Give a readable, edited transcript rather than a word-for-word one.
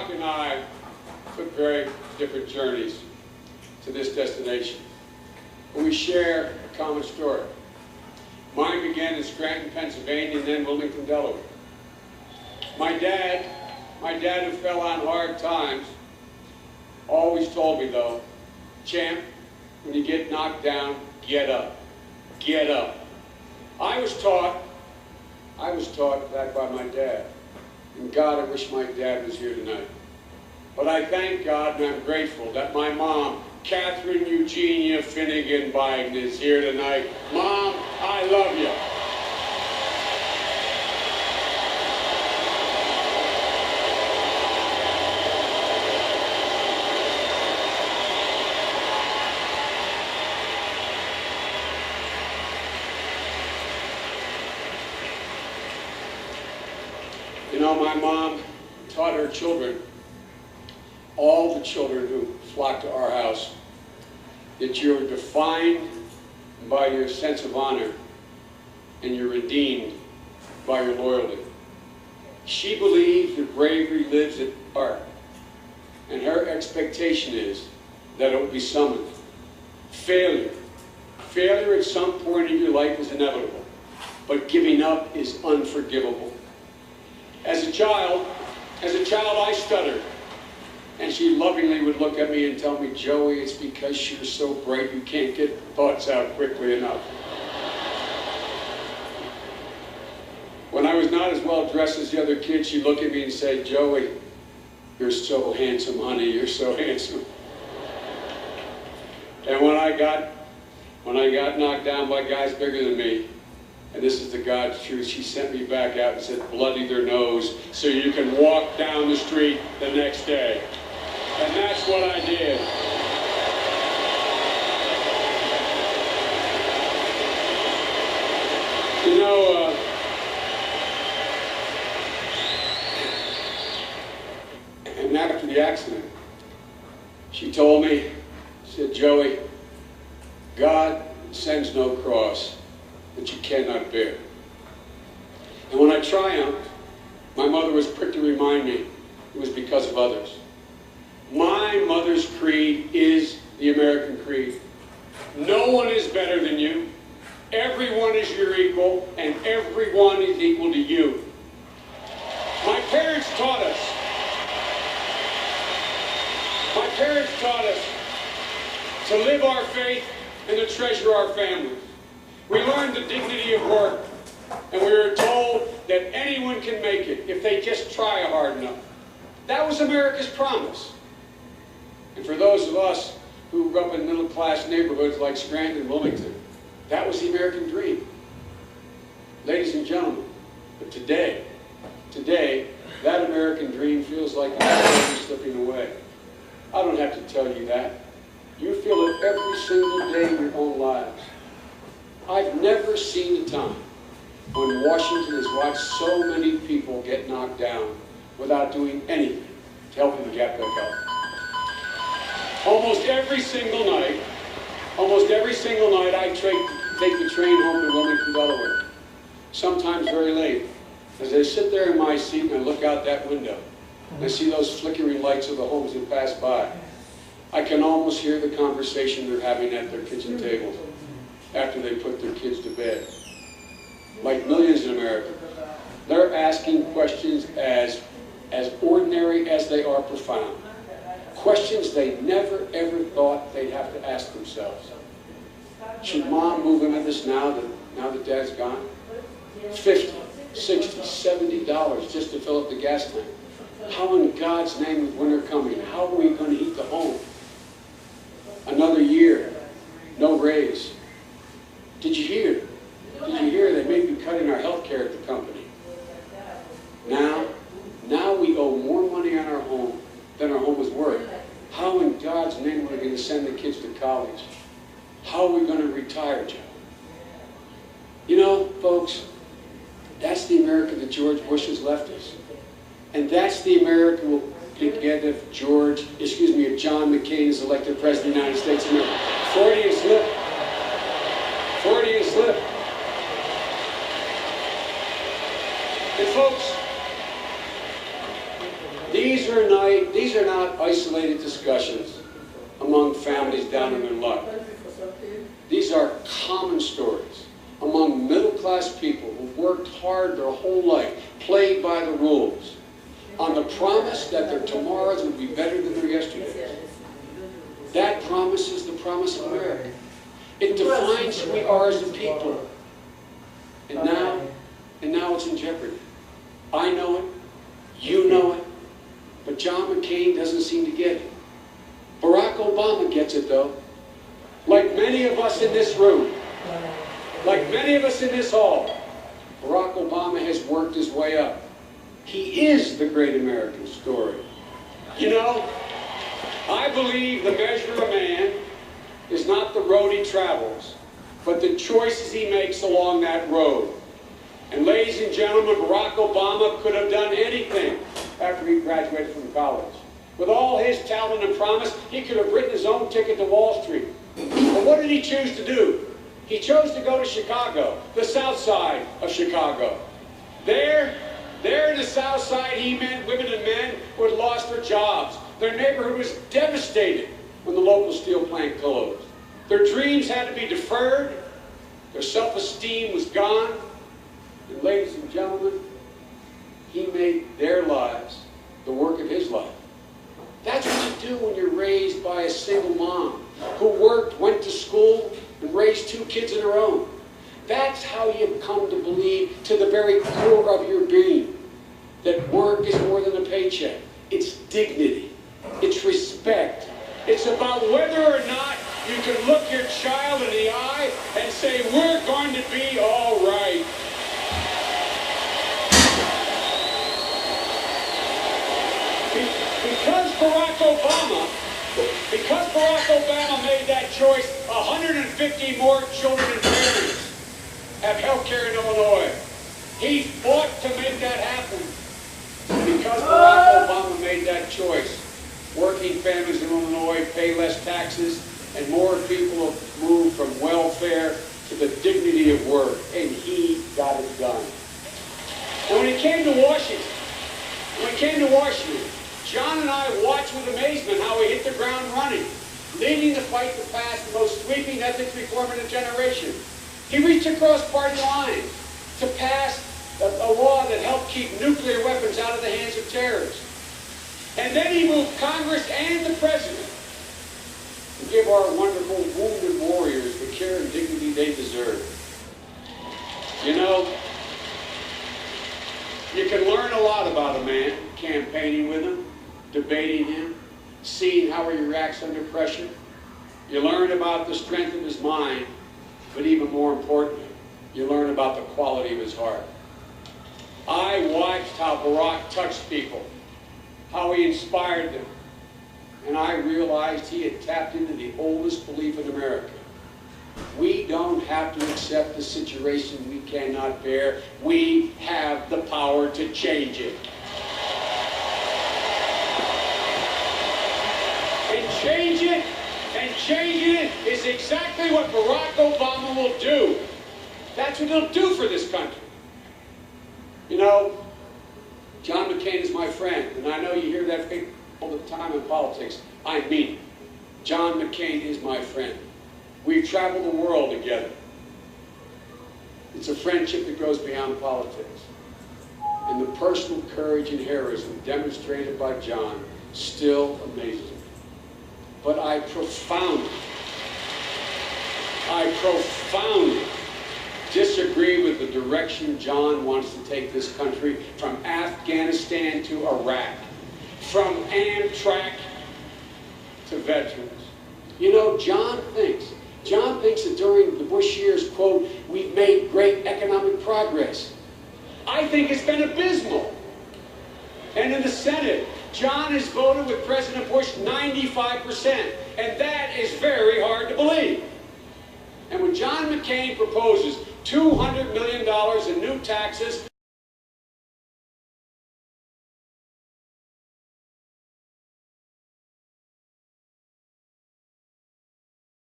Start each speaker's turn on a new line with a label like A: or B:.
A: Doc and I took very different journeys to this destination, but we share a common story. Mine began in Scranton, Pennsylvania, and then Wilmington, Delaware. My dad who fell on hard times, always told me though, champ, when you get knocked down, get up. Get up. I was taught that by my dad. And God, I wish my dad was here tonight. But I thank God and I'm grateful that my mom, Catherine Eugenia Finnegan Biden, is here tonight. Mom, I love you. You know, my mom taught her children, all the children who flocked to our house, that you're defined by your sense of honor and you're redeemed by your loyalty. She believes that bravery lives at heart, and her expectation is that it will be summoned. Failure at some point in your life is inevitable, but giving up is unforgivable. As a child, I stuttered. And she lovingly would look at me and tell me, Joey, it's because you're so bright you can't get thoughts out quickly enough. When I was not as well dressed as the other kids, she'd look at me and say, Joey, you're so handsome, honey, you're so handsome. And when I got knocked down by guys bigger than me, and this is the God's truth, she sent me back out and said, bloody their nose so you can walk down the street the next day. And that's what I did. You know, and after the accident, she told me, she said, Joey, God sends no cross that you cannot bear. And when I triumphed, my mother was quick to remind me it was because of others. My mother's creed is the American creed. No one is better than you. Everyone is your equal, and everyone is equal to you. My parents taught us. My parents taught us to live our faith and to treasure our families. We learned the dignity of work, and we were told that anyone can make it if they just try hard enough. That was America's promise. And for those of us who grew up in middle-class neighborhoods like Scranton and Wilmington, that was the American dream. Ladies and gentlemen, but today, that American dream feels like it's slipping away. I don't have to tell you that. You feel it every single day in your own lives. I've never seen a time when Washington has watched so many people get knocked down without doing anything to help them get back up. Almost every single night, I take the train home to Wilmington, Delaware. Sometimes very late. As I sit there in my seat and I look out that window, and I see those flickering lights of the homes that pass by, I can almost hear the conversation they're having at their kitchen tables after they put their kids to bed. Like millions in America, they're asking questions as ordinary as they are profound. Questions they never, ever thought they'd have to ask themselves. Should mom move into this now that dad's gone? $50, $60, $70 just to fill up the gas tank. How in God's name is winter coming? How are we going to heat the home? Another year, no raise. Did you hear? They may be cutting our health care at the company. Now we owe more money on our home than our home is worth. How in God's name are we going to send the kids to college? How are we going to retire, Joe? You know, folks, that's the America that George Bush has left us. And that's the America we'll get if John McCain is elected President of the United States of America. Freudian slip. Freudian slip. And folks, these are hard their whole life, played by the rules, on the promise that their tomorrows would be better than their yesterdays. That promise is the promise of America. It defines who we are as a people. And now it's in jeopardy. I know it, you know it, but John McCain doesn't seem to get it. Barack Obama gets it though. Like many of us in this room, like many of us in this hall, Barack Obama has worked his way up. He is the great American story. You know, I believe the measure of a man is not the road he travels, but the choices he makes along that road. And ladies and gentlemen, Barack Obama could have done anything after he graduated from college. With all his talent and promise, he could have written his own ticket to Wall Street. But what did he choose to do? He chose to go to Chicago, the south side of Chicago. There in the south side, he met women and men who had lost their jobs. Their neighborhood was devastated when the local steel plant closed. Their dreams had to be deferred. Their self-esteem was gone. And ladies and gentlemen, he made their lives the work of his life. That's what you do when you're raised by a single mom who worked, went to school, and raised 2 kids of her own. That's how you come to believe to the very core of your being that work is more than a paycheck. It's dignity. It's respect. It's about whether or not you can look your child in the eye and say, we're going to be all right. Because Barack Obama made that choice, 150 more children and families have health care in Illinois. He fought to make that happen. Because Barack Obama made that choice, working families in Illinois pay less taxes, and more people have moved from welfare to the dignity of work, and he got it done. And when he came to Washington, John and I watched with amazement how he hit the ground running, leading the fight to pass the most sweeping ethics reform in a generation. He reached across party lines to pass a law that helped keep nuclear weapons out of the hands of terrorists. And then he moved Congress and the President to give our wonderful wounded warriors the care and dignity they deserve. You know, you can learn a lot about a man campaigning with him, debating him, seeing how he reacts under pressure. You learn about the strength of his mind, but even more importantly, you learn about the quality of his heart. I watched how Barack touched people, how he inspired them, and I realized he had tapped into the oldest belief in America. We don't have to accept a situation we cannot bear. We have the power to change it. And changing it is exactly what Barack Obama will do. That's what he'll do for this country. You know, John McCain is my friend, and I know you hear that all the time in politics. I mean it. John McCain is my friend. We've traveled the world together. It's a friendship that goes beyond politics. And the personal courage and heroism demonstrated by John still amazes me. But I profoundly disagree with the direction John wants to take this country, from Afghanistan to Iraq, from Amtrak to veterans. You know, John thinks that during the Bush years, quote, we've made great economic progress. I think it's been abysmal. And in the Senate, John has voted with President Bush 95%, and that is very hard to believe. And when John McCain proposes $200 million in new taxes